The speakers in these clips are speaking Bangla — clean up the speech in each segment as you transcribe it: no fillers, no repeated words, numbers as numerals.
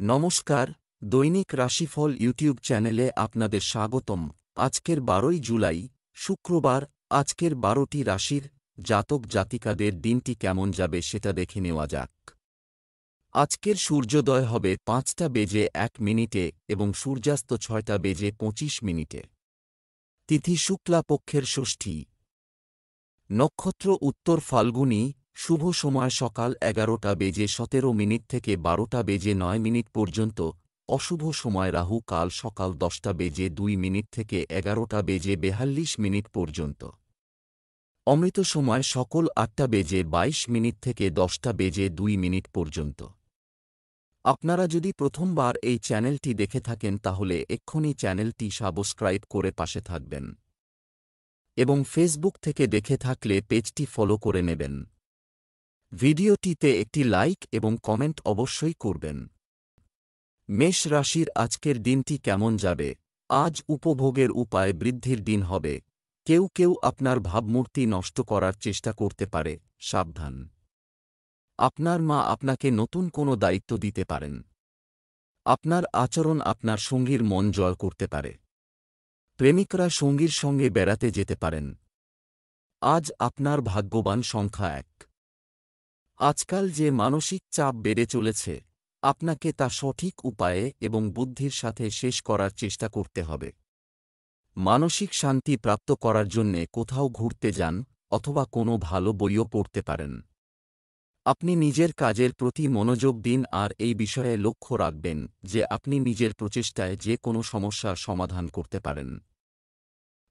নমস্কার, দৈনিক রাশিফল ইউটিউব চ্যানেলে আপনাদের স্বাগতম। আজকের 12ই জুলাই, শুক্রবার। আজকের 12টি রাশির জাতক জাতিকাদের দিনটি কেমন যাবে সেটা দেখে নেওয়া যাক। আজকের সূর্যোদয় হবে 5:01 এবং সূর্যাস্ত 6:25। তিথি শুক্লা পক্ষের ষষ্ঠী। নক্ষত্র উত্তর ফাল্গুনী। শুভ সময় সকাল 11:17 থেকে 12:09 পর্যন্ত। অশুভ সময় রাহু কাল সকাল 10:02 থেকে 11:42 পর্যন্ত। অমৃত সময় সকল 8:22 থেকে 10:02 পর্যন্ত। আপনারা যদি প্রথমবার এই চ্যানেলটি দেখে থাকেন তাহলে এক্ষুনি চ্যানেলটি সাবস্ক্রাইব করে পাশে থাকবেন এবং ফেসবুক থেকে দেখে থাকলে পেজটি ফলো করে নেবেন। ভিডিওটিতে একটি লাইক এবং কমেন্ট অবশ্যই করবেন। মেষ রাশির আজকের দিনটি কেমন যাবে? আজ উপভোগের উপায় বৃদ্ধির দিন হবে। কেউ কেউ আপনার ভাবমূর্তি নষ্ট করার চেষ্টা করতে পারে, সাবধান। আপনার মা আপনাকে নতুন কোনো দায়িত্ব দিতে পারেন। আপনার আচরণ আপনার সঙ্গীর মন জয় করতে পারে। প্রেমিকরা সঙ্গীর সঙ্গে বেড়াতে যেতে পারেন। আজ আপনার ভাগ্যবান সংখ্যা 1। আজকাল যে মানসিক চাপ বেড়ে চলেছে, আপনাকে তা সঠিক উপায়ে এবং বুদ্ধির সাথে শেষ করার চেষ্টা করতে হবে। মানসিক শান্তি প্রাপ্ত করার জন্যে কোথাও ঘুরতে যান অথবা কোনো ভালো বইও পড়তে পারেন। আপনি নিজের কাজের প্রতি মনোযোগ দিন আর এই বিষয়ে লক্ষ্য রাখবেন যে আপনি নিজের প্রচেষ্টায় যে কোনো সমস্যার সমাধান করতে পারেন।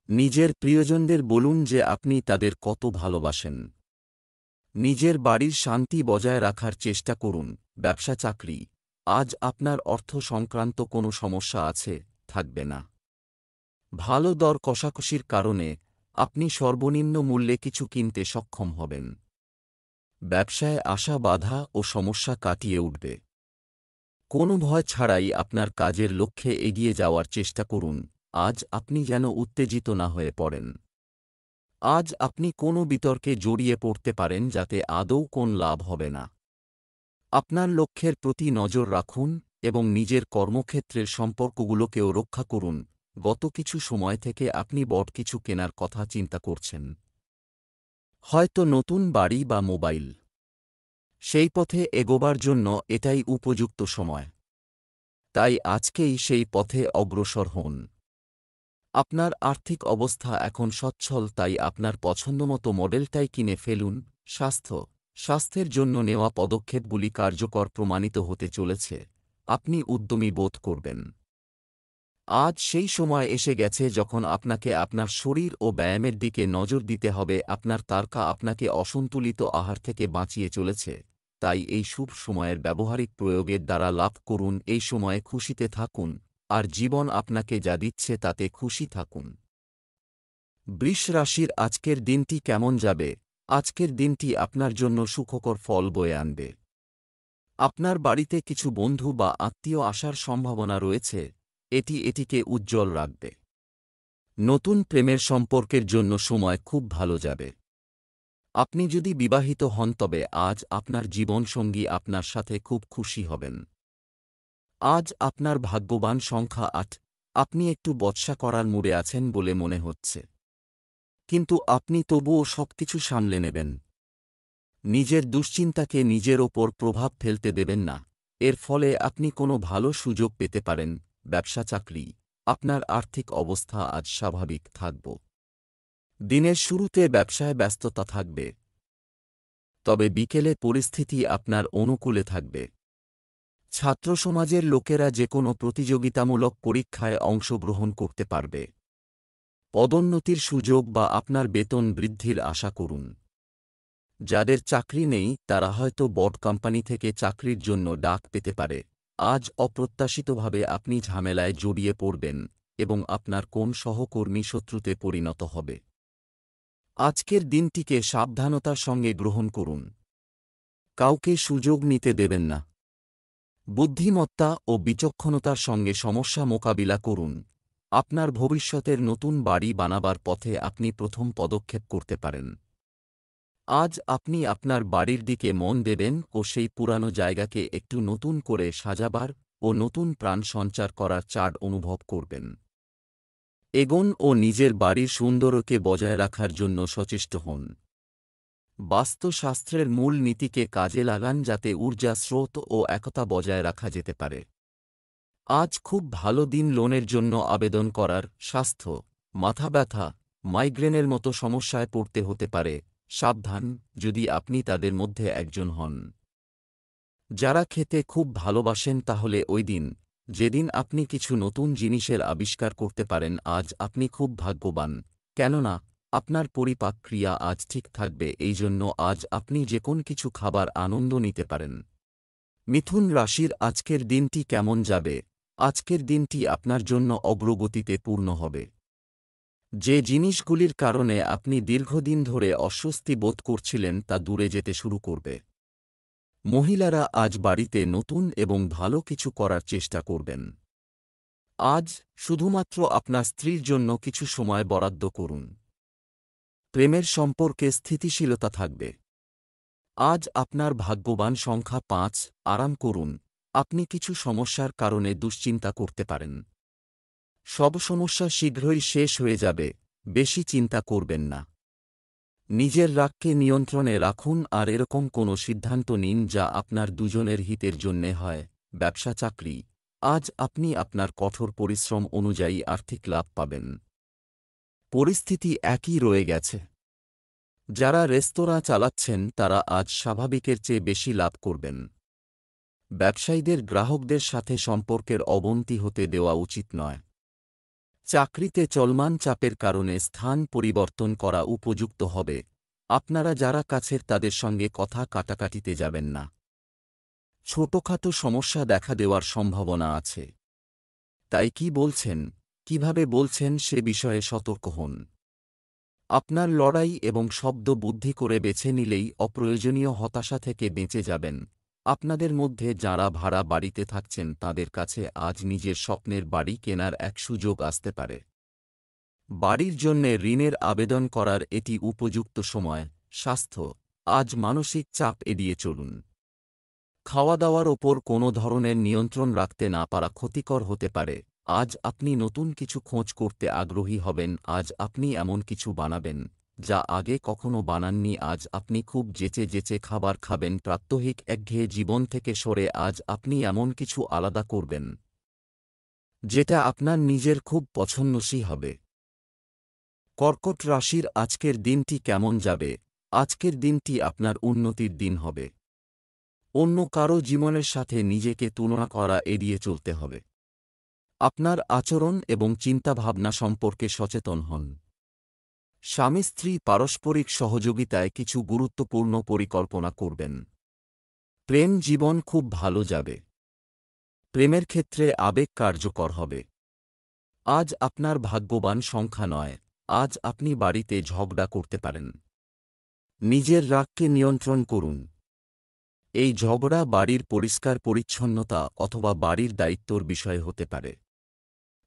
নিজের প্রিয়জনদের বলুন যে আপনি তাদের কত ভালোবাসেন। নিজের বাড়ির শান্তি বজায় রাখার চেষ্টা করুন। ব্যবসা চাকরি, আজ আপনার অর্থ সংক্রান্ত কোনো সমস্যা আছে, থাকবে না। ভালো দর কষাকষির কারণে আপনি সর্বনিম্ন মূল্যে কিছু কিনতে সক্ষম হবেন। ব্যবসায় আসা বাধা ও সমস্যা কাটিয়ে উঠবে। কোনো ভয় ছাড়াই আপনার কাজের লক্ষ্যে এগিয়ে যাওয়ার চেষ্টা করুন। আজ আপনি যেন উত্তেজিত না হয়ে পড়েন। আজ আপনি কোনো বিতর্কে জড়িয়ে পড়তে পারেন যাতে আদৌ কোন লাভ হবে না। আপনার লক্ষ্যের প্রতি নজর রাখুন এবং নিজের কর্মক্ষেত্রের সম্পর্কগুলোকেও রক্ষা করুন। গত কিছু সময় থেকে আপনি বড় কিছু কেনার কথা চিন্তা করছেন। হয়তো নতুন বাড়ি বা মোবাইল। সেই পথে এগোবার জন্য এটাই উপযুক্ত সময়। তাই আজকেই সেই পথে অগ্রসর হন। আপনার আর্থিক অবস্থা এখন সচ্ছল, তাই আপনার পছন্দমতো মডেলটাই কিনে ফেলুন। স্বাস্থ্যের জন্য নেওয়া পদক্ষেপগুলি কার্যকর প্রমাণিত হতে চলেছে। আপনি উদ্যমী বোধ করবেন। আজ সেই সময় এসে গেছে যখন আপনাকে আপনার শরীর ও ব্যায়ামের দিকে নজর দিতে হবে। আপনার তারকা আপনাকে অসন্তুলিত আহার থেকে বাঁচিয়ে চলেছে, তাই এই শুভ সময়ের ব্যবহারিক প্রয়োগের দ্বারা লাভ করুন। এই সময়ে খুশিতে থাকুন আর জীবন আপনাকে যা দিচ্ছে তাতে খুশি থাকুন। বৃষ রাশির আজকের দিনটি কেমন যাবে? আজকের দিনটি আপনার জন্য সুখকর ফল বয়ে আনবে। আপনার বাড়িতে কিছু বন্ধু বা আত্মীয় আসার সম্ভাবনা রয়েছে, এটিকে উজ্জ্বল রাখবে। নতুন প্রেমের সম্পর্কের জন্য সময় খুব ভালো যাবে। আপনি যদি বিবাহিত হন তবে আজ আপনার জীবনসঙ্গী আপনার সাথে খুব খুশি হবেন। আজ আপনার ভাগ্যবান সংখ্যা 8। আপনি একটু বচসা করার মুডে আছেন বলে মনে হচ্ছে, কিন্তু আপনি তবুও সবকিছু সামলে নেবেন। নিজের দুশ্চিন্তাকে নিজের ওপর প্রভাব ফেলতে দেবেন না। এর ফলে আপনি কোনো ভালো সুযোগ পেতে পারেন। ব্যবসা চাকরি, আপনার আর্থিক অবস্থা আজ স্বাভাবিক থাকব। দিনের শুরুতে ব্যবসায় ব্যস্ততা থাকবে, তবে বিকেলে পরিস্থিতি আপনার অনুকূলে থাকবে। ছাত্র সমাজের লোকেরা যে কোনো প্রতিযোগিতামূলক পরীক্ষায় অংশগ্রহণ করতে পারবে। পদোন্নতির সুযোগ বা আপনার বেতন বৃদ্ধির আশা করুন। যাদের চাকরি নেই তারা হয়তো বড় কোম্পানি থেকে চাকরির জন্য ডাক পেতে পারে। আজ অপ্রত্যাশিতভাবে আপনি ঝামেলায় জড়িয়ে পড়বেন এবং আপনার কোন সহকর্মী শত্রুতে পরিণত হবে। আজকের দিনটিকে সাবধানতার সঙ্গে গ্রহণ করুন। কাউকে সুযোগ নিতে দেবেন না। বুদ্ধিমত্তা ও বিচক্ষণতার সঙ্গে সমস্যা মোকাবিলা করুন। আপনার ভবিষ্যতের নতুন বাড়ি বানাবার পথে আপনি প্রথম পদক্ষেপ করতে পারেন। আজ আপনি আপনার বাড়ির দিকে মন দেবেন ও সেই পুরানো জায়গাকে একটু নতুন করে সাজাবার ও নতুন প্রাণ সঞ্চার করার চার্ট অনুভব করবেন। এগোন ও নিজের বাড়ির সৌন্দর্যকে বজায় রাখার জন্য সচেষ্ট হন। বাস্তুশাস্ত্রের মূল নীতিকে কাজে লাগান যাতে ঊর্জা স্রোত ও একতা বজায় রাখা যেতে পারে। আজ খুব ভালো দিন লোনের জন্য আবেদন করার। স্বাস্থ্য, মাথা ব্যথা, মাইগ্রেনের মতো সমস্যায় পড়তে হতে পারে, সাবধান যদি আপনি তাদের মধ্যে একজন হন। যারা খেতে খুব ভালোবাসেন তাহলে ওই দিন, যেদিন আপনি কিছু নতুন জিনিসের আবিষ্কার করতে পারেন, আজ আপনি খুব ভাগ্যবান, কেননা আপনার পরিপাক ক্রিয়া আজ ঠিক থাকবে, এই জন্য আজ আপনি যে কোনো কিছু খাবার আনন্দ নিতে পারেন। মিথুন রাশির আজকের দিনটি কেমন যাবে? আজকের দিনটি আপনার জন্য অগ্রগতিতে পূর্ণ হবে। যে জিনিসগুলির কারণে আপনি দীর্ঘদিন ধরে অস্বস্তি বোধ করছিলেন তা দূরে যেতে শুরু করবে। মহিলারা আজ বাড়িতে নতুন এবং ভালো কিছু করার চেষ্টা করবেন। আজ শুধুমাত্র আপনার স্ত্রীর জন্য কিছু সময় বরাদ্দ করুন। প্রেমের সম্পর্কে স্থিতিশীলতা থাকবে। আজ আপনার ভাগ্যবান সংখ্যা ৫। আরাম করুন। আপনি কিছু সমস্যার কারণে দুশ্চিন্তা করতে পারেন। সব সমস্যা শীঘ্রই শেষ হয়ে যাবে, বেশি চিন্তা করবেন না। নিজের রাগকে নিয়ন্ত্রণে রাখুন আর এরকম কোনো সিদ্ধান্ত নিন যা আপনার দুজনের হিতের জন্যে হয়। ব্যবসা চাকরি, আজ আপনি আপনার কঠোর পরিশ্রম অনুযায়ী আর্থিক লাভ পাবেন। পরিস্থিতি একই রয়ে গেছে। যারা রেস্তোরাঁ চালাচ্ছেন তারা আজ স্বাভাবিকের চেয়ে বেশি লাভ করবেন। ব্যবসায়ীদের গ্রাহকদের সাথে সম্পর্কের অবনতি হতে দেওয়া উচিত নয়। চাকরিতে চলমান চাপের কারণে স্থান পরিবর্তন করা উপযুক্ত হবে। আপনারা যারা কাছের তাদের সঙ্গে কথা কাটাকাটিতে যাবেন না। ছোটখাটো সমস্যা দেখা দেওয়ার সম্ভাবনা আছে। তাই কি বলছেন, কিভাবে বলছেন সে বিষয়ে সতর্ক হন। আপনার লড়াই এবং শব্দ বুদ্ধি করে বেছে নিলেই অপ্রয়োজনীয় হতাশা থেকে বেঁচে যাবেন। আপনাদের মধ্যে যাঁরা ভাড়া বাড়িতে থাকছেন তাদের কাছে আজ নিজের স্বপ্নের বাড়ি কেনার এক সুযোগ আসতে পারে। বাড়ির জন্যে ঋণের আবেদন করার এটি উপযুক্ত সময়। স্বাস্থ্য, আজ মানসিক চাপ এড়িয়ে চলুন। খাওয়া দাওয়ার ওপর কোনো ধরনের নিয়ন্ত্রণ রাখতে না পারা ক্ষতিকর হতে পারে। আজ আপনি নতুন কিছু খোঁজ করতে আগ্রহী হবেন। আজ আপনি এমন কিছু বানাবেন যা আগে কখনো বানাননি। আজ আপনি খুব যেচে যেচে খাবার খাবেন। প্রাত্যহিক একঘেয়ে জীবন থেকে সরে আজ আপনি এমন কিছু আলাদা করবেন যেটা আপনার নিজের খুব পছন্দসই হবে। কর্কট রাশির আজকের দিনটি কেমন যাবে? আজকের দিনটি আপনার উন্নতির দিন হবে। অন্য কারো জীবনের সাথে নিজেকে তুলনা করা এড়িয়ে চলতে হবে। আপনার আচরণ এবং চিন্তাভাবনা সম্পর্কে সচেতন হন। স্বামী স্ত্রী পারস্পরিক সহযোগিতায় কিছু গুরুত্বপূর্ণ পরিকল্পনা করবেন। প্রেম জীবন খুব ভালো যাবে। প্রেমের ক্ষেত্রে আবেগ কার্যকর হবে। আজ আপনার ভাগ্যবান সংখ্যা নয়। আজ আপনি বাড়িতে ঝগড়া করতে পারেন। নিজের রাগকে নিয়ন্ত্রণ করুন। এই ঝগড়া বাড়ির পরিষ্কার পরিচ্ছন্নতা অথবা বাড়ির দায়িত্বর বিষয় হতে পারে।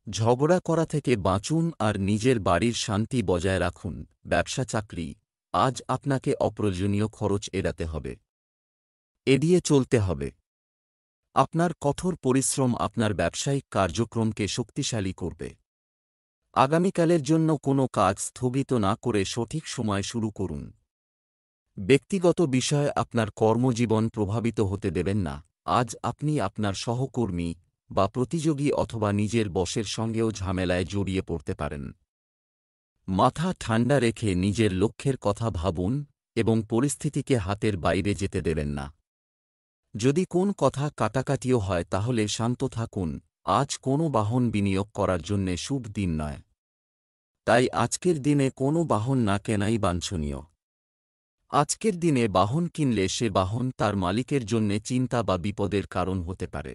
ঝগড়া করা থেকে বাঁচুন আর নিজের বাড়ির শান্তি বজায় রাখুন। ব্যবসা চাকরি, আজ আপনাকে অপ্রয়োজনীয় খরচ এড়াতে হবে, এড়িয়ে চলতে হবে। আপনার কঠোর পরিশ্রম আপনার ব্যবসায়িক কার্যক্রমকে শক্তিশালী করবে। আগামীকালের জন্য কোনো কাজ স্থগিত না করে সঠিক সময় শুরু করুন। ব্যক্তিগত বিষয়ে আপনার কর্মজীবন প্রভাবিত হতে দেবেন না। আজ আপনি আপনার সহকর্মী বা প্রতিযোগী অথবা নিজের বসের সঙ্গেও ঝামেলায় জড়িয়ে পড়তে পারেন। মাথা ঠান্ডা রেখে নিজের লক্ষ্যের কথা ভাবুন এবং পরিস্থিতিকে হাতের বাইরে যেতে দেবেন না। যদি কোন কথা কাটাকাটিও হয় তাহলে শান্ত থাকুন। আজ কোনো বাহন বিনিয়োগ করার জন্যে শুভ দিন নয়। তাই আজকের দিনে কোনো বাহন না কেনাই বাঞ্ছনীয়। আজকের দিনে বাহন কিনলে সে বাহন তার মালিকের জন্যে চিন্তা বা বিপদের কারণ হতে পারে।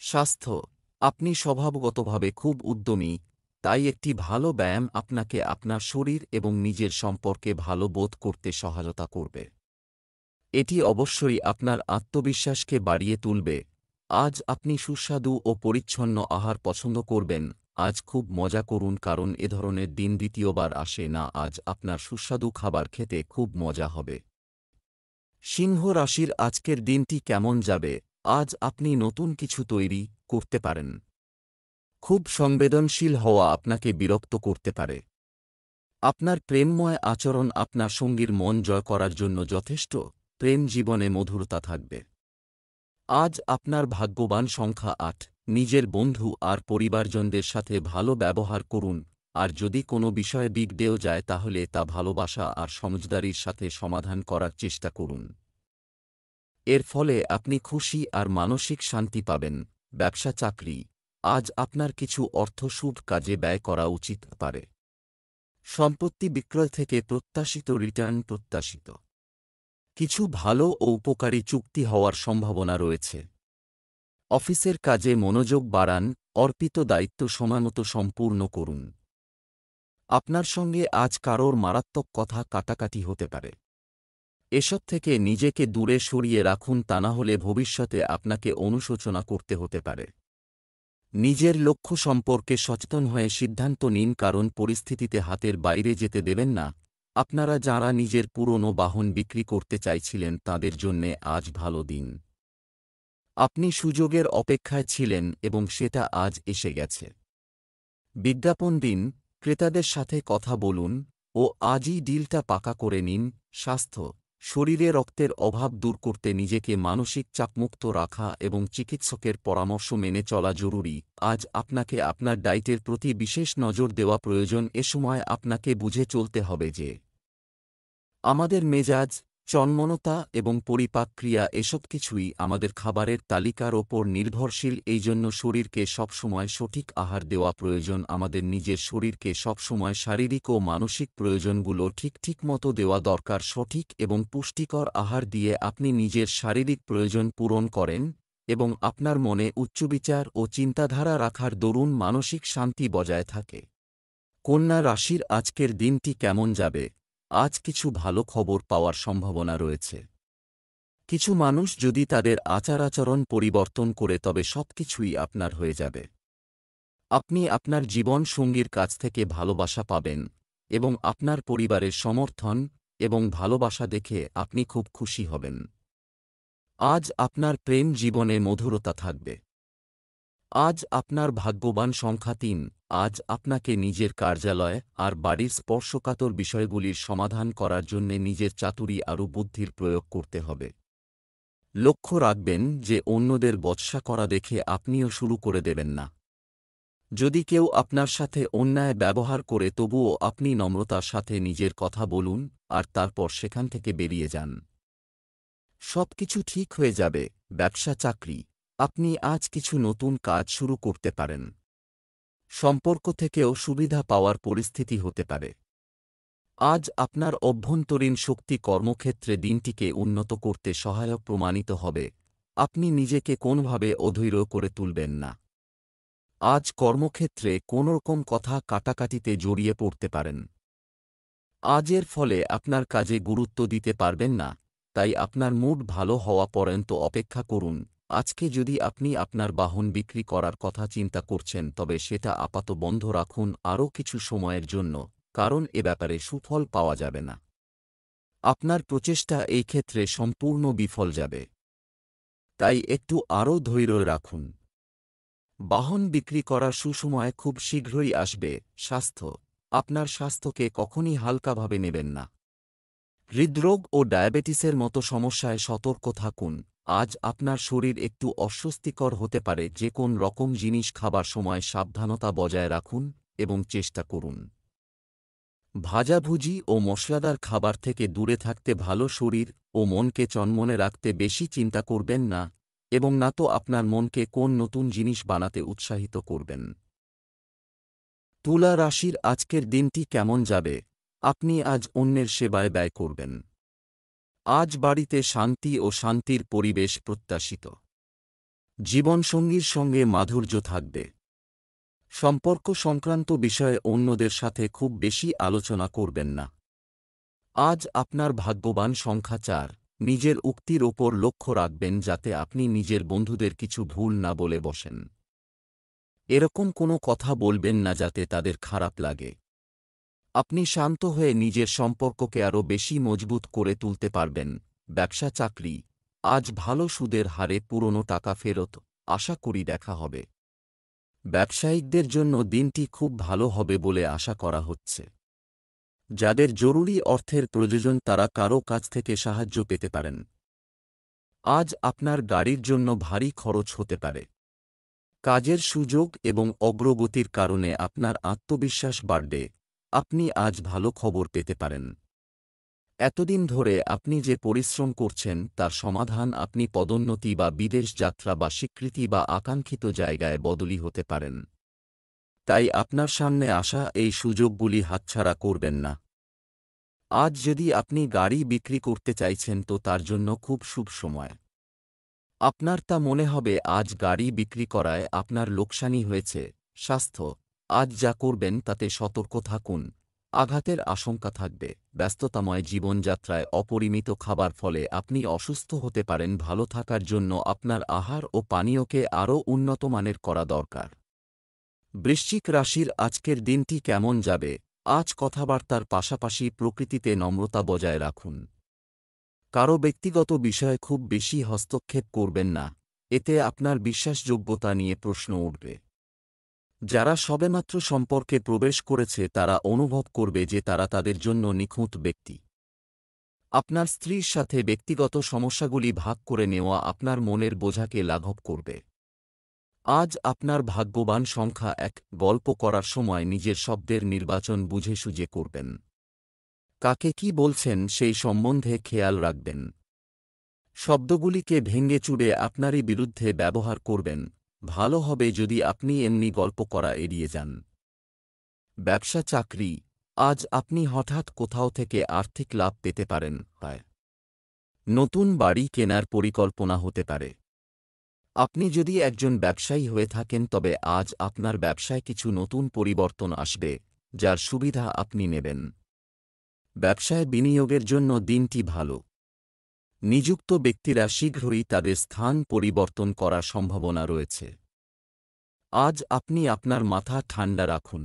স্বাস্থ্য, আপনি স্বভাবগতভাবে খুব উদ্যমী, তাই একটি ভালো ব্যায়াম আপনাকে আপনার শরীর এবং নিজের সম্পর্কে ভালো বোধ করতে সহায়তা করবে। এটি অবশ্যই আপনার আত্মবিশ্বাসকে বাড়িয়ে তুলবে। আজ আপনি সুস্বাদু ও পরিচ্ছন্ন আহার পছন্দ করবেন। আজ খুব মজা করুন কারণ এ ধরনের দিন দ্বিতীয়বার আসে না। আজ আপনার সুস্বাদু খাবার খেতে খুব মজা হবে। সিংহ রাশির আজকের দিনটি কেমন যাবে? আজ আপনি নতুন কিছু তৈরি করতে পারেন। খুব সংবেদনশীল হওয়া আপনাকে বিরক্ত করতে পারে। আপনার প্রেমময় আচরণ আপনার সঙ্গীর মন জয় করার জন্য যথেষ্ট। প্রেম জীবনে মধুরতা থাকবে। আজ আপনার ভাগ্যবান সংখ্যা ৮। নিজের বন্ধু আর পরিবারজনদের সাথে ভালো ব্যবহার করুন, আর যদি কোনো বিষয়ে বিগড়েও যায় তাহলে তা ভালোবাসা আর সমঝদারির সাথে সমাধান করার চেষ্টা করুন। এর ফলে আপনি খুশি আর মানসিক শান্তি পাবেন। ব্যবসা চাকরি, আজ আপনার কিছু অর্থ শুভ কাজে ব্যয় করা উচিত পারে। সম্পত্তি বিক্রয় থেকে প্রত্যাশিত রিটার্ন প্রত্যাশিত। কিছু ভালো ও উপকারী চুক্তি হওয়ার সম্ভাবনা রয়েছে। অফিসের কাজে মনোযোগ বাড়ান, অর্পিত দায়িত্ব সময়মতো সম্পূর্ণ করুন। আপনার সঙ্গে আজ কারোর মারাত্মক কথা কাটাকাটি হতে পারে। এসব থেকে নিজেকে দূরে সরিয়ে রাখুন, তা না হলে ভবিষ্যতে আপনাকে অনুশোচনা করতে হতে পারে। নিজের লক্ষ্য সম্পর্কে সচেতন হয়ে সিদ্ধান্ত নিন, কারণ পরিস্থিতিতে হাতের বাইরে যেতে দেবেন না। আপনারা যাঁরা নিজের পুরনো বাহন বিক্রি করতে চাইছিলেন তাঁদের জন্যে আজ ভালো দিন। আপনি সুযোগের অপেক্ষায় ছিলেন এবং সেটা আজ এসে গেছে। বিজ্ঞাপন দিন, ক্রেতাদের সাথে কথা বলুন ও আজই ডিলটা পাকা করে নিন। স্বাস্থ্য, শরীরে রক্তের অভাব দূর করতে নিজেকে মানসিক চাপমুক্ত রাখা এবং চিকিৎসকের পরামর্শ মেনে চলা জরুরি। আজ আপনাকে আপনার ডায়েটের প্রতি বিশেষ নজর দেওয়া প্রয়োজন। এ সময় আপনাকে বুঝে চলতে হবে যে আমাদের মেজাজ, চনমনতা এবং পরিপাক ক্রিয়া এসব কিছুই আমাদের খাবারের তালিকার ওপর নির্ভরশীল। এই জন্য শরীরকে সবসময় সঠিক আহার দেওয়া প্রয়োজন। আমাদের নিজের শরীরকে সবসময় শারীরিক ও মানসিক প্রয়োজনগুলো ঠিক মতো দেওয়া দরকার। সঠিক এবং পুষ্টিকর আহার দিয়ে আপনি নিজের শারীরিক প্রয়োজন পূরণ করেন এবং আপনার মনে উচ্চবিচার ও চিন্তাধারা রাখার দরুন মানসিক শান্তি বজায় থাকে। কন্যা রাশির আজকের দিনটি কেমন যাবে? আজ কিছু ভালো খবর পাওয়ার সম্ভাবনা রয়েছে। কিছু মানুষ যদি তাদের আচার-আচরণ পরিবর্তন করে তবে সবকিছুই আপনার হয়ে যাবে। আপনি আপনার জীবন সঙ্গীর কাছ থেকে ভালোবাসা পাবেন এবং আপনার পরিবারের সমর্থন এবং ভালোবাসা দেখে আপনি খুব খুশি হবেন। আজ আপনার প্রেম জীবনে মধুরতা থাকবে। আজ আপনার ভাগ্যবান সংখ্যা ৩। আজ আপনাকে নিজের কার্যালয় আর বাড়ির স্পর্শকাতর বিষয়গুলির সমাধান করার জন্য নিজের চাতুরী আরও বুদ্ধির প্রয়োগ করতে হবে। লক্ষ্য রাখবেন যে অন্যদের বচসা করা দেখে আপনিও শুরু করে দেবেন না। যদি কেউ আপনার সাথে অন্যায় ব্যবহার করে তবুও আপনি নম্রতার সাথে নিজের কথা বলুন আর তারপর সেখান থেকে বেরিয়ে যান। সবকিছু ঠিক হয়ে যাবে। ব্যবসা চাকরি, আপনি আজ কিছু নতুন কাজ শুরু করতে পারেন। সম্পর্ক থেকেও সুবিধা পাওয়ার পরিস্থিতি হতে পারে। আজ আপনার অভ্যন্তরীণ শক্তি কর্মক্ষেত্রে দিনটিকে উন্নত করতে সহায়ক প্রমাণিত হবে। আপনি নিজেকে কোনোভাবে অধৈর্য করে তুলবেন না। আজ কর্মক্ষেত্রে কোনোরকম কথা কাটাকাটিতে জড়িয়ে পড়তে পারেন। আজের ফলে আপনার কাজে গুরুত্ব দিতে পারবেন না, তাই আপনার মুড ভালো হওয়া পর্যন্ত অপেক্ষা করুন। আজকে যদি আপনি আপনার বাহন বিক্রি করার কথা চিন্তা করছেন তবে সেটা আপাতত বন্ধ রাখুন আরও কিছু সময়ের জন্য, কারণ এ ব্যাপারে সুফল পাওয়া যাবে না। আপনার প্রচেষ্টা এই ক্ষেত্রে সম্পূর্ণ বিফল যাবে, তাই একটু আরও ধৈর্য রাখুন। বাহন বিক্রি করার সুসময় খুব শীঘ্রই আসবে। স্বাস্থ্য, আপনার স্বাস্থ্যকে কখনই হালকাভাবে নেবেন না। হৃদরোগ ও ডায়াবেটিসের মতো সমস্যায় সতর্ক থাকুন। আজ আপনার শরীর একটু অস্বস্তিকর হতে পারে। যে কোন রকম জিনিস খাবার সময় সাবধানতা বজায় রাখুন এবং চেষ্টা করুন ভাজাভুজি ও মশলাদার খাবার থেকে দূরে থাকতে। ভালো শরীর ও মনকে চনমনে রাখতে বেশি চিন্তা করবেন না এবং না তো আপনার মনকে কোন নতুন জিনিস বানাতে উৎসাহিত করবেন। তুলা রাশির আজকের দিনটি কেমন যাবে? আপনি আজ অন্যের সেবায় ব্যয় করবেন। আজ বাড়িতে শান্তি ও শান্তির পরিবেশ প্রত্যাশিত। জীবনসঙ্গীর সঙ্গে মাধুর্য থাকবে। সম্পর্ক সংক্রান্ত বিষয়ে অন্যদের সাথে খুব বেশি আলোচনা করবেন না। আজ আপনার ভাগ্যবান সংখ্যা ৪। নিজের উক্তির ওপর লক্ষ্য রাখবেন যাতে আপনি নিজের বন্ধুদের কিছু ভুল না বলে বসেন। এরকম কোনো কথা বলবেন না যাতে তাদের খারাপ লাগে। আপনি শান্ত হয়ে নিজের সম্পর্ককে আরও বেশি মজবুত করে তুলতে পারবেন। ব্যবসা চাকরি, আজ ভালো সুদের হারে পুরনো টাকা ফেরত আশা করি দেখা হবে। ব্যবসায়িকদের জন্য দিনটি খুব ভালো হবে বলে আশা করা হচ্ছে। যাদের জরুরি অর্থের প্রয়োজন তারা কারও কাছ থেকে সাহায্য পেতে পারেন। আজ আপনার গাড়ির জন্য ভারী খরচ হতে পারে। কাজের সুযোগ এবং অগ্রগতির কারণে আপনার আত্মবিশ্বাস বাড়বে। আপনি আজ ভালো খবর পেতে পারেন। এতদিন ধরে আপনি যে পরিশ্রম করছেন তার সমাধান আপনি পদোন্নতি বা বিদেশ যাত্রা বা স্বীকৃতি বা আকাঙ্ক্ষিত জায়গায় বদলি হতে পারেন। তাই আপনার সামনে আসা এই সুযোগগুলি হাতছাড়া করবেন না। আজ যদি আপনি গাড়ি বিক্রি করতে চাইছেন তো তার জন্য খুব শুভ সময়। আপনার তা মনে হবে আজ গাড়ি বিক্রি করায় আপনার লোকসানি হয়েছে। স্বাস্থ্য, আজ যা করবেন তাতে সতর্ক থাকুন। আঘাতের আশঙ্কা থাকবে। ব্যস্ততাময় জীবনযাত্রায় অপরিমিত খাবার ফলে আপনি অসুস্থ হতে পারেন। ভালো থাকার জন্য আপনার আহার ও পানীয়কে আরও উন্নত মানের করা দরকার। বৃশ্চিক রাশির আজকের দিনটি কেমন যাবে? আজ কথাবার্তার পাশাপাশি প্রকৃতিতে নম্রতা বজায় রাখুন। কারো ব্যক্তিগত বিষয়ে খুব বেশি হস্তক্ষেপ করবেন না, এতে আপনার বিশ্বাসযোগ্যতা নিয়ে প্রশ্ন উঠবে। যারা সবেমাত্র সম্পর্কে প্রবেশ করেছে তারা অনুভব করবে যে তারা তাদের জন্য নিখুঁত ব্যক্তি। আপনার স্ত্রীর সাথে ব্যক্তিগত সমস্যাগুলি ভাগ করে নেওয়া আপনার মনের বোঝাকে লাঘব করবে। আজ আপনার ভাগ্যবান সংখ্যা 1। গল্প করার সময় নিজের শব্দের নির্বাচন বুঝে সুঝে করবেন। কাকে কি বলছেন সেই সম্বন্ধে খেয়াল রাখবেন। শব্দগুলিকে ভেঙে চুরে আপনারই বিরুদ্ধে ব্যবহার করবেন। ভালো হবে যদি আপনি এমনি গল্প করা এড়িয়ে যান। ব্যবসা চাকরি, আজ আপনি হঠাৎ কোথাও থেকে আর্থিক লাভ পেতে পারেন। নতুন বাড়ি কেনার পরিকল্পনা হতে পারে। আপনি যদি একজন ব্যবসায়ী হয়ে থাকেন তবে আজ আপনার ব্যবসায় কিছু নতুন পরিবর্তন আসবে, যার সুবিধা আপনি নেবেন। ব্যবসায় বিনিয়োগের জন্য দিনটি ভালো। নিযুক্ত ব্যক্তিরা শীঘ্রই তাদের স্থান পরিবর্তন করার সম্ভাবনা রয়েছে। আজ আপনি আপনার মাথা ঠান্ডা রাখুন।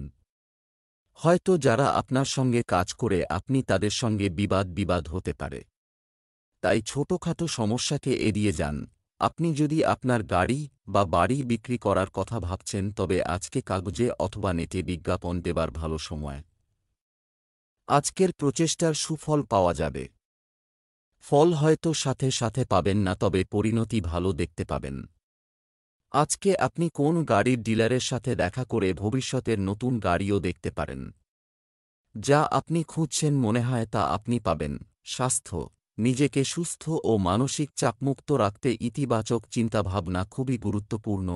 হয়তো যারা আপনার সঙ্গে কাজ করে আপনি তাদের সঙ্গে বিবাদ হতে পারে। তাই ছোটখাটো সমস্যাকে এড়িয়ে যান। আপনি যদি আপনার গাড়ি বা বাড়ি বিক্রি করার কথা ভাবছেন তবে আজকে কাগজে অথবা নেটে বিজ্ঞাপন দেবার ভালো সময়। আজকের প্রচেষ্টার সুফল পাওয়া যাবে। ফল হয়তো সাথে সাথে পাবেন না, তবে পরিণতি ভালো দেখতে পাবেন। আজকে আপনি কোন গাড়ির ডিলারের সাথে দেখা করে ভবিষ্যতের নতুন গাড়িও দেখতে পারেন। যা আপনি খুঁজছেন মনে হয় তা আপনি পাবেন। স্বাস্থ্য, নিজেকে সুস্থ ও মানসিক চাপমুক্ত রাখতে ইতিবাচক চিন্তাভাবনা খুবই গুরুত্বপূর্ণ।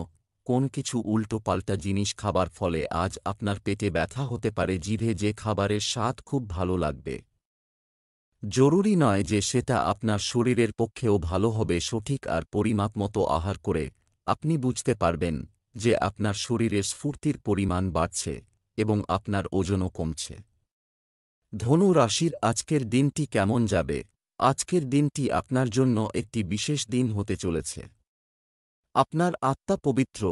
কোন কিছু উল্টোপাল্টা জিনিস খাবার ফলে আজ আপনার পেটে ব্যথা হতে পারে। জিভে যে খাবারের স্বাদ খুব ভালো লাগবে, জরুরি নয় যে সেটা আপনার শরীরের পক্ষেও ভালো হবে। সঠিক আর পরিমাপ মতো আহার করে আপনি বুঝতে পারবেন যে আপনার শরীরের স্ফূর্তির পরিমাণ বাড়ছে এবং আপনার ওজনও কমছে। ধনু রাশির আজকের দিনটি কেমন যাবে? আজকের দিনটি আপনার জন্য একটি বিশেষ দিন হতে চলেছে। আপনার আত্মা পবিত্র।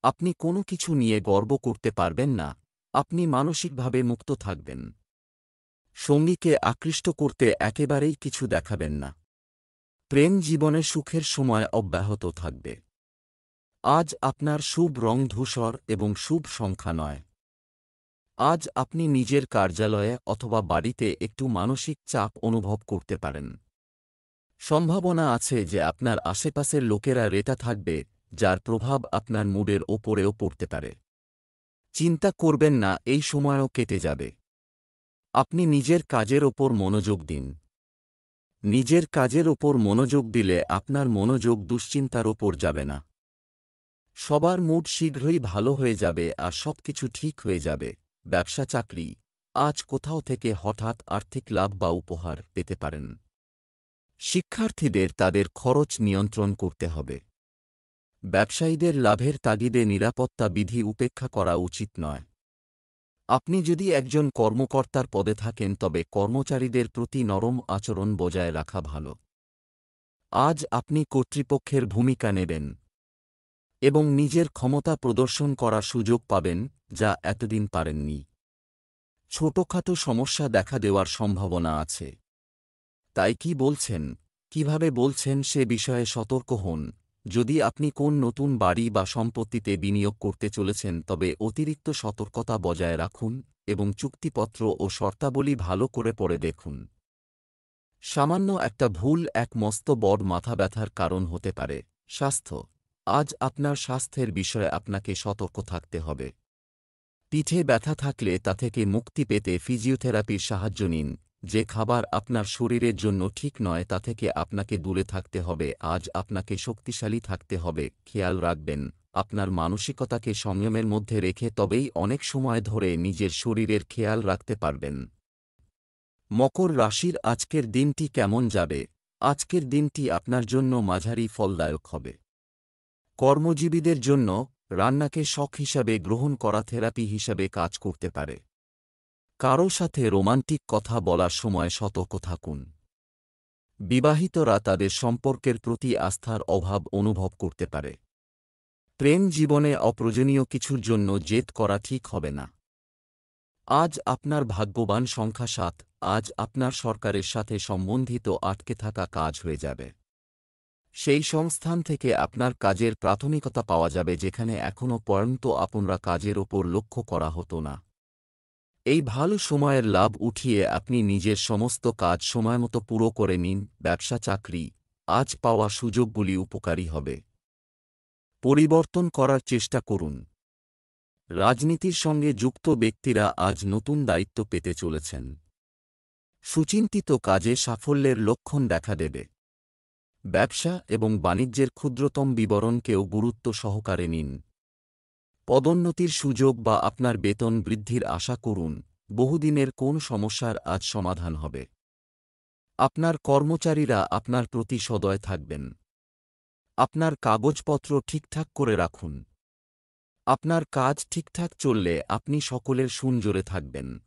আপনি কোনো কিছু নিয়ে গর্ব করতে পারবেন না। আপনি মানসিকভাবে মুক্ত থাকবেন। সঙ্গীকে আকৃষ্ট করতে একেবারেই কিছু দেখাবেন না। প্রেম জীবনে সুখের সময় অব্যাহত থাকবে। আজ আপনার শুভ রং ধূসর এবং শুভ সংখ্যা 9। আজ আপনি নিজের কার্যালয়ে অথবা বাড়িতে একটু মানসিক চাপ অনুভব করতে পারেন। সম্ভাবনা আছে যে আপনার আশেপাশের লোকেরা রেটা থাকবে, যার প্রভাব আপনার মুডের ওপরেও পড়তে পারে। চিন্তা করবেন না, এই সময়ও কেটে যাবে। আপনি নিজের কাজের ওপর মনোযোগ দিন। নিজের কাজের ওপর মনোযোগ দিলে আপনার মনোযোগ দুশ্চিন্তার ওপর যাবে না। সবার মুড শীঘ্রই ভালো হয়ে যাবে আর সবকিছু ঠিক হয়ে যাবে। ব্যবসা চাকরি, আজ কোথাও থেকে হঠাৎ আর্থিক লাভ বা উপহার পেতে পারেন। শিক্ষার্থীদের তাদের খরচ নিয়ন্ত্রণ করতে হবে। ব্যবসায়ীদের লাভের তাগিদে নিরাপত্তা বিধি উপেক্ষা করা উচিত নয়। আপনি যদি একজন কর্মকর্তার পদে থাকেন তবে কর্মচারীদের প্রতি নরম আচরণ বজায় রাখা ভালো। আজ আপনি কর্তৃপক্ষের ভূমিকা নেবেন এবং নিজের ক্ষমতা প্রদর্শন করার সুযোগ পাবেন, যা এতদিন পারেননি। ছোটখাটো সমস্যা দেখা দেওয়ার সম্ভাবনা আছে। তাই কি বলছেন, কিভাবে বলছেন সে বিষয়ে সতর্ক হন। যদি আপনি কোন নতুন বাড়ি বা সম্পত্তিতে বিনিয়োগ করতে চলেছেন তবে অতিরিক্ত সতর্কতা বজায় রাখুন এবং চুক্তিপত্র ও শর্তাবলী ভালো করে পড়ে দেখুন। সামান্য একটা ভুল এক মস্ত বড় মাথা ব্যথার কারণ হতে পারে। স্বাস্থ্য। আজ আপনার স্বাস্থ্যের বিষয়ে আপনাকে সতর্ক থাকতে হবে। পিঠে ব্যথা থাকলে তা থেকে মুক্তি পেতে ফিজিওথেরাপির সাহায্য নিন। যে খাবার আপনার শরীরের জন্য ঠিক নয় তা থেকে আপনাকে দূরে থাকতে হবে। আজ আপনাকে শক্তিশালী থাকতে হবে। খেয়াল রাখবেন, আপনার মানসিকতাকে সংযমের মধ্যে রেখে তবেই অনেক সময় ধরে নিজের শরীরের খেয়াল রাখতে পারবেন। মকর রাশির আজকের দিনটি কেমন যাবে? আজকের দিনটি আপনার জন্য মাঝারি ফলদায়ক হবে। কর্মজীবীদের জন্য রান্নাকে শখ হিসাবে গ্রহণ করা থেরাপি হিসাবে কাজ করতে পারে। কারও সাথে রোমান্টিক কথা বলার সময় সতর্ক থাকুন। বিবাহিতরা তাদের সম্পর্কের প্রতি আস্থার অভাব অনুভব করতে পারে। প্রেম জীবনে অপ্রয়োজনীয় কিছুর জন্য জেদ করা ঠিক হবে না। আজ আপনার ভাগ্যবান সংখ্যা ৭। আজ আপনার সরকারের সাথে সম্বন্ধিত আটকে থাকা কাজ হয়ে যাবে। সেই সংস্থান থেকে আপনার কাজের প্রাথমিকতা পাওয়া যাবে যেখানে এখনও পর্যন্ত আপনারা কাজের ওপর লক্ষ্য করা হতো না। এই ভালো সময়ের লাভ উঠিয়ে আপনি নিজের সমস্ত কাজ সময়মতো পুরো করে নিন। ব্যবসা চাকরি। আজ পাওয়া সুযোগগুলি উপকারী হবে। পরিবর্তন করার চেষ্টা করুন। রাজনীতির সঙ্গে যুক্ত ব্যক্তিরা আজ নতুন দায়িত্ব পেতে চলেছেন। সুচিন্তিত কাজে সাফল্যের লক্ষণ দেখা দেবে। ব্যবসা এবং বাণিজ্যের ক্ষুদ্রতম বিবরণকেও গুরুত্ব সহকারে নিন। পদোন্নতির সুযোগ বা আপনার বেতন বৃদ্ধির আশা করুন। বহুদিনের কোন সমস্যার আজ সমাধান হবে। আপনার কর্মচারীরা আপনার প্রতি সদয় থাকবেন। আপনার কাগজপত্র ঠিকঠাক করে রাখুন। আপনার কাজ ঠিকঠাক চললে আপনি সকলের সুনজোরে থাকবেন।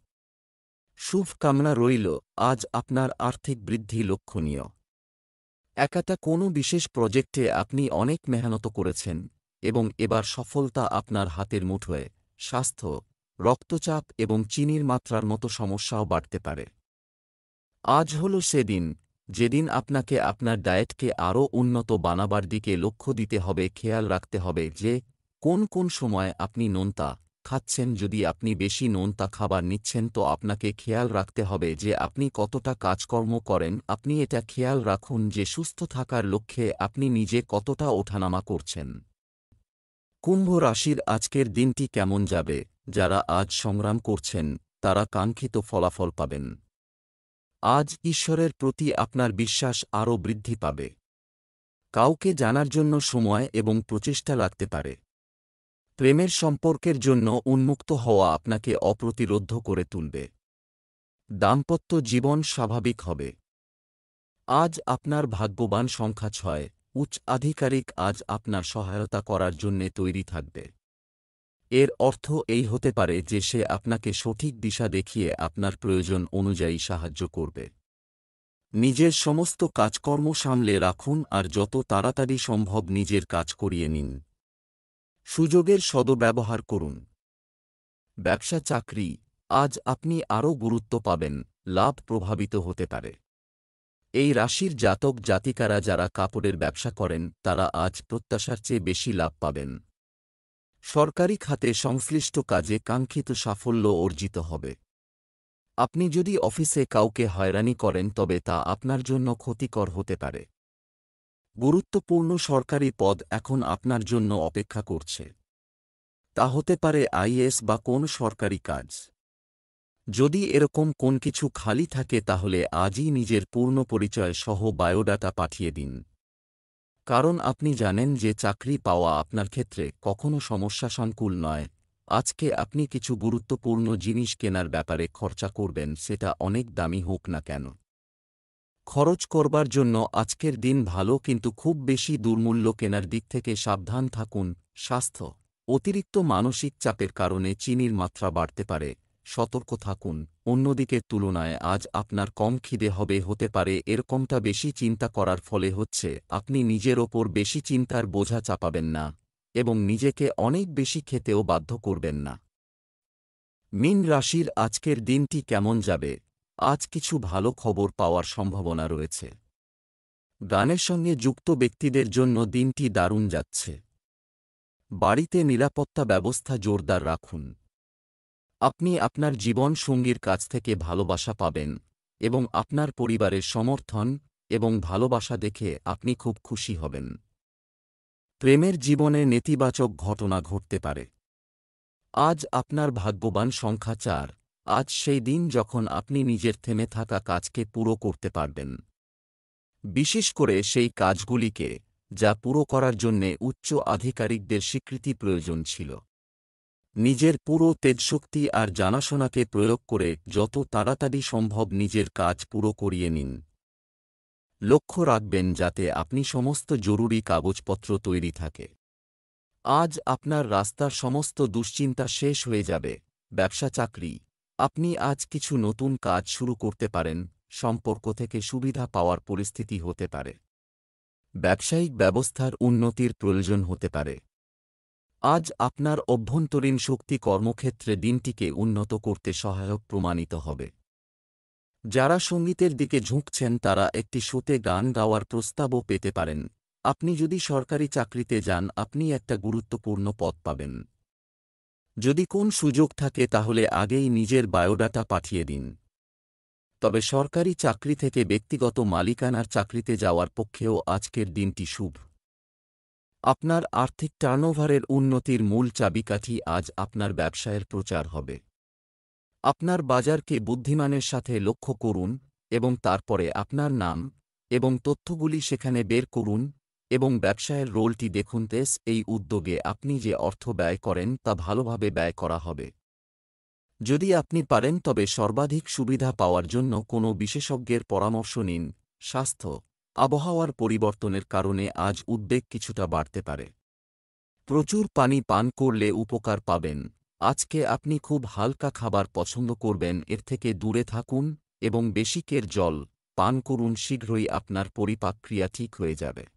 শুভকামনা রইল। আজ আপনার আর্থিক বৃদ্ধি লক্ষণীয়। একাটা কোনো বিশেষ প্রজেক্টে আপনি অনেক মেহনত করেছেন এবং এবার সফলতা আপনার হাতের মুঠোয়। স্বাস্থ্য। রক্তচাপ এবং চিনির মাত্রার মতো সমস্যাও বাড়তে পারে। আজ হল সেদিন যেদিন আপনাকে আপনার ডায়েটকে আরও উন্নত বানাবার দিকে লক্ষ্য দিতে হবে। খেয়াল রাখতে হবে যে কোন কোন সময় আপনি নোনতা খাচ্ছেন। যদি আপনি বেশি নোনতা খাবার নিচ্ছেন তো আপনাকে খেয়াল রাখতে হবে যে আপনি কতটা কাজকর্ম করেন। আপনি এটা খেয়াল রাখুন যে সুস্থ থাকার লক্ষ্যে আপনি নিজে কতটা ওঠানামা করছেন। কুম্ভ রাশির আজকের দিনটি কেমন যাবে? যারা আজ সংগ্রাম করছেন তারা কাঙ্ক্ষিত ফলাফল পাবেন। আজ ঈশ্বরের প্রতি আপনার বিশ্বাস আরও বৃদ্ধি পাবে। কাউকে জানার জন্য সময় এবং প্রচেষ্টা লাগতে পারে। প্রেমের সম্পর্কের জন্য উন্মুক্ত হওয়া আপনাকে অপ্রতিরোধ্য করে তুলবে। দাম্পত্য জীবন স্বাভাবিক হবে। আজ আপনার ভাগ্যবান সংখ্যা ৬। উচ্চ আধিকারিক আজ আপনার সহায়তা করার জন্যে তৈরি থাকবে। এর অর্থ এই হতে পারে যে সে আপনাকে সঠিক দিশা দেখিয়ে আপনার প্রয়োজন অনুযায়ী সাহায্য করবে। নিজের সমস্ত কাজকর্ম সামলে রাখুন আর যত তাড়াতাড়ি সম্ভব নিজের কাজ করিয়ে নিন। সুযোগের সদ্ব্যবহার করুন। ব্যবসা চাকরি। আজ আপনি আরও গুরুত্ব পাবেন। লাভ প্রভাবিত হতে পারে। এই রাশির জাতক জাতিকারা যারা কাপড়ের ব্যবসা করেন তারা আজ প্রত্যাশার চেয়ে বেশি লাভ পাবেন। সরকারি খাতে সংশ্লিষ্ট কাজে কাঙ্ক্ষিত সাফল্য অর্জিত হবে। আপনি যদি অফিসে কাউকে হয়রানি করেন তবে তা আপনার জন্য ক্ষতিকর হতে পারে। গুরুত্বপূর্ণ সরকারি পদ এখন আপনার জন্য অপেক্ষা করছে। তা হতে পারে আইএএস বা কোন সরকারি কাজ। যদি এরকম কোন কিছু খালি থাকে তাহলে আজই নিজের পূর্ণ পরিচয় সহ বায়োডাটা পাঠিয়ে দিন। কারণ আপনি জানেন যে চাকরি পাওয়া আপনার ক্ষেত্রে কখনো সমস্যাসংকুল নয়। আজকে আপনি কিছু গুরুত্বপূর্ণ জিনিস কেনার ব্যাপারে খরচা করবেন, সেটা অনেক দামি হোক না কেন। খরচ করবার জন্য আজকের দিন ভালো, কিন্তু খুব বেশি দুর্মূল্য কেনার দিক থেকে সাবধান থাকুন। স্বাস্থ্য। অতিরিক্ত মানসিক চাপের কারণে চিনির মাত্রা বাড়তে পারে। সতর্ক থাকুন। অন্যদিকের তুলনায় আজ আপনার কম খিদে হতে পারে। এরকমটা বেশি চিন্তা করার ফলে হচ্ছে। আপনি নিজের ওপর বেশি চিন্তার বোঝা চাপাবেন না এবং নিজেকে অনেক বেশি খেতেও বাধ্য করবেন না। মীন রাশির আজকের দিনটি কেমন যাবে? আজ কিছু ভালো খবর পাওয়ার সম্ভাবনা রয়েছে। গানের সঙ্গে যুক্ত ব্যক্তিদের জন্য দিনটি দারুণ যাচ্ছে। বাড়িতে নিরাপত্তা ব্যবস্থা জোরদার রাখুন। আপনি আপনার জীবন সঙ্গীর কাছ থেকে ভালোবাসা পাবেন এবং আপনার পরিবারের সমর্থন এবং ভালোবাসা দেখে আপনি খুব খুশি হবেন। প্রেমের জীবনে নেতিবাচক ঘটনা ঘটতে পারে। আজ আপনার ভাগ্যবান সংখ্যা 4। আজ সেই দিন যখন আপনি নিজের থেমে থাকা কাজকে পুরো করতে পারবেন, বিশেষ করে সেই কাজগুলিকে যা পুরো করার জন্যে উচ্চ আধিকারিকদের স্বীকৃতি প্রয়োজন ছিল। নিজের পুরো তেজশক্তি আর জানাশোনাকে প্রয়োগ করে যত তাড়াতাড়ি সম্ভব নিজের কাজ পুরো করিয়ে নিন। লক্ষ্য রাখবেন যাতে আপনি সমস্ত জরুরি কাগজপত্র তৈরি থাকে। আজ আপনার রাস্তার সমস্ত দুশ্চিন্তা শেষ হয়ে যাবে। ব্যবসা চাকরি, আপনি আজ কিছু নতুন কাজ শুরু করতে পারেন। সম্পর্ক থেকে সুবিধা পাওয়ার পরিস্থিতি হতে পারে। ব্যবসায়িক ব্যবস্থার উন্নতির প্রয়োজন হতে পারে। আজ আপনার অভ্যন্তরীণ শক্তি কর্মক্ষেত্রে দিনটিকে উন্নত করতে সহায়ক প্রমাণিত হবে। যারা সঙ্গীতের দিকে ঝুঁকছেন তারা একটি শোতে গান গাওয়ার প্রস্তাবও পেতে পারেন। আপনি যদি সরকারি চাকরিতে যান আপনি একটা গুরুত্বপূর্ণ পদ পাবেন। যদি কোন সুযোগ থাকে তাহলে আগেই নিজের বায়োডাটা পাঠিয়ে দিন। তবে সরকারি চাকরি থেকে ব্যক্তিগত মালিকানার চাকরিতে যাওয়ার পক্ষেও আজকের দিনটি শুভ। আপনার আর্থিক টার্নওভারের উন্নতির মূল চাবিকাঠি আজ আপনার ব্যবসায়ের প্রচার হবে। আপনার বাজারকে বুদ্ধিমানের সাথে লক্ষ্য করুন এবং তারপরে আপনার নাম এবং তথ্যগুলি সেখানে বের করুন এবং ব্যবসায়ের রোলটি দেখুন। এই উদ্যোগে আপনি যে অর্থ ব্যয় করেন তা ভালোভাবে ব্যয় করা হবে। যদি আপনি পারেন তবে সর্বাধিক সুবিধা পাওয়ার জন্য কোনো বিশেষজ্ঞের পরামর্শ নিন। স্বাস্থ্য, আবহাওয়ার পরিবর্তনের কারণে আজ উদ্বেগ কিছুটা বাড়তে পারে। প্রচুর পানি পান করলে উপকার পাবেন। আজকে আপনি খুব হালকা খাবার পছন্দ করবেন, এর থেকে দূরে থাকুন এবং বেশি জল পান করুন। শীঘ্রই আপনার পরিপাক ক্রিয়া ঠিক হয়ে যাবে।